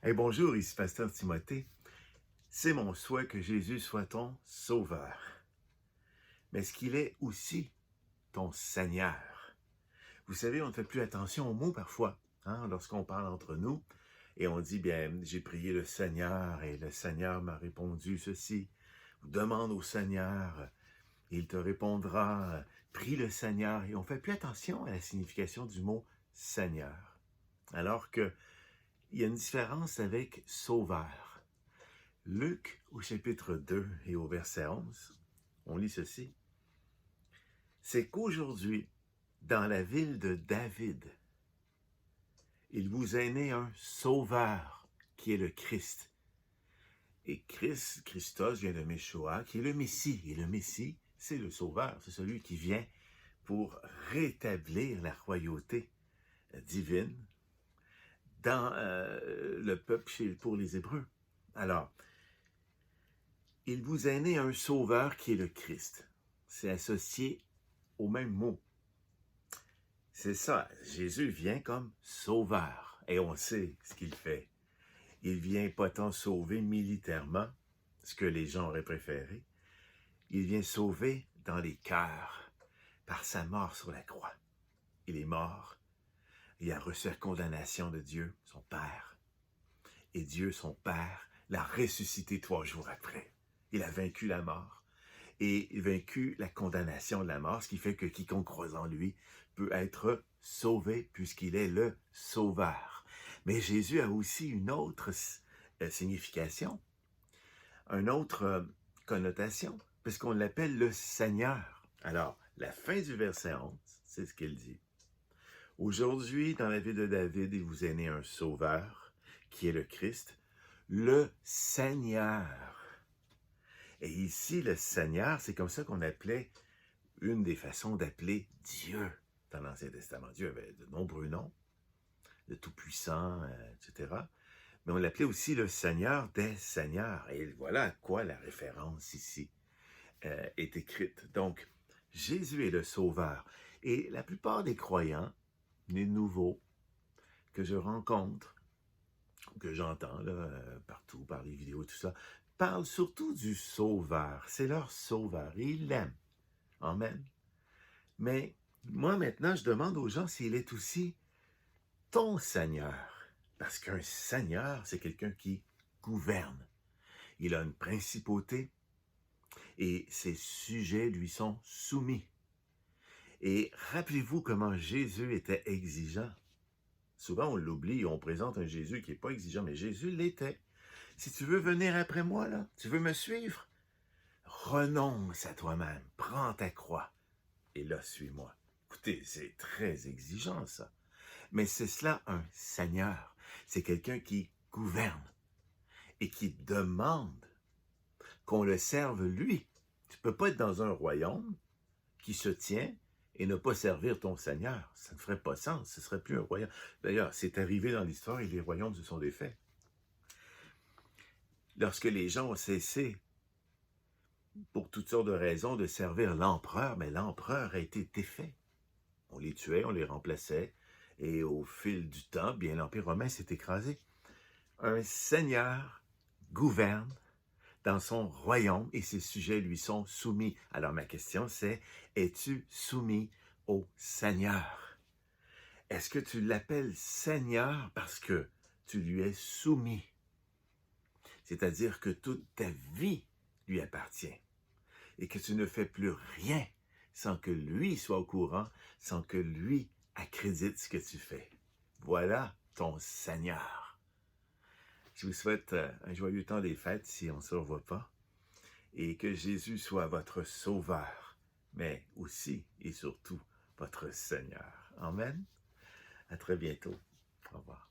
Hey, bonjour, ici Pasteur Timothée. C'est mon souhait que Jésus soit ton sauveur. Mais est-ce qu'il est aussi ton Seigneur? Vous savez, on ne fait plus attention aux mots parfois, lorsqu'on parle entre nous, et on dit, bien, j'ai prié le Seigneur, et le Seigneur m'a répondu ceci. Demande au Seigneur, et il te répondra. Prie le Seigneur, et on ne fait plus attention à la signification du mot Seigneur. Alors que il y a une différence avec sauveur. Luc, au chapitre 2 et au verset 11, on lit ceci. C'est qu'aujourd'hui, dans la ville de David, il vous est né un sauveur qui est le Christ. Et Christos vient de Meshoah, qui est le Messie. Et le Messie, c'est le sauveur, c'est celui qui vient pour rétablir la royauté divine dans le peuple pour les Hébreux. Alors, il vous est né un sauveur qui est le Christ. C'est associé au même mot. C'est ça, Jésus vient comme sauveur. Et on sait ce qu'il fait. Il vient pas tant sauver militairement, ce que les gens auraient préféré. Il vient sauver dans les cœurs, par sa mort sur la croix. Il est mort. Il a reçu la condamnation de Dieu, son Père. Et Dieu, son Père, l'a ressuscité 3 jours après. Il a vaincu la mort et vaincu la condamnation de la mort, ce qui fait que quiconque croit en lui peut être sauvé puisqu'il est le sauveur. Mais Jésus a aussi une autre signification, une autre connotation, parce qu'on l'appelle le Seigneur. Alors, la fin du verset 11, c'est ce qu'il dit. Aujourd'hui, dans la ville de David, il vous est né un sauveur, qui est le Christ, le Seigneur. Et ici, le Seigneur, c'est comme ça qu'on appelait une des façons d'appeler Dieu dans l'Ancien Testament. Dieu avait de nombreux noms, le Tout-Puissant, etc. Mais on l'appelait aussi le Seigneur des Seigneurs. Et voilà à quoi la référence ici est écrite. Donc, Jésus est le Sauveur. Et la plupart des croyants, les nouveaux, que je rencontre, que j'entends là, partout, par les vidéos, tout ça, parlent surtout du Sauveur. C'est leur Sauveur. Et ils l'aiment. Amen. Mais moi, maintenant, je demande aux gens s'il est aussi ton Seigneur. Parce qu'un Seigneur, c'est quelqu'un qui gouverne. Il a une principauté et ses sujets lui sont soumis. Et rappelez-vous comment Jésus était exigeant. Souvent, on l'oublie, on présente un Jésus qui n'est pas exigeant, mais Jésus l'était. Si tu veux venir après moi, là, tu veux me suivre, renonce à toi-même, prends ta croix et là, suis-moi. Écoutez, c'est très exigeant, ça. Mais c'est cela un Seigneur. C'est quelqu'un qui gouverne et qui demande qu'on le serve lui. Tu ne peux pas être dans un royaume qui se tient et ne pas servir ton Seigneur. Ça ne ferait pas sens. Ce ne serait plus un royaume. D'ailleurs, c'est arrivé dans l'histoire et les royaumes se sont défaits. Lorsque les gens ont cessé, pour toutes sortes de raisons, de servir l'empereur, mais l'empereur a été défait. On les tuait, on les remplaçait, et au fil du temps, bien, l'Empire romain s'est écrasé. Un seigneur gouverne dans son royaume et ses sujets lui sont soumis. Alors ma question c'est, es-tu soumis au Seigneur? Est-ce que tu l'appelles Seigneur parce que tu lui es soumis? C'est-à-dire que toute ta vie lui appartient et que tu ne fais plus rien sans que lui soit au courant, sans que lui accrédite ce que tu fais. Voilà ton Seigneur. Je vous souhaite un joyeux temps des fêtes si on ne se revoit pas et que Jésus soit votre Sauveur, mais aussi et surtout votre Seigneur. Amen. À très bientôt. Au revoir.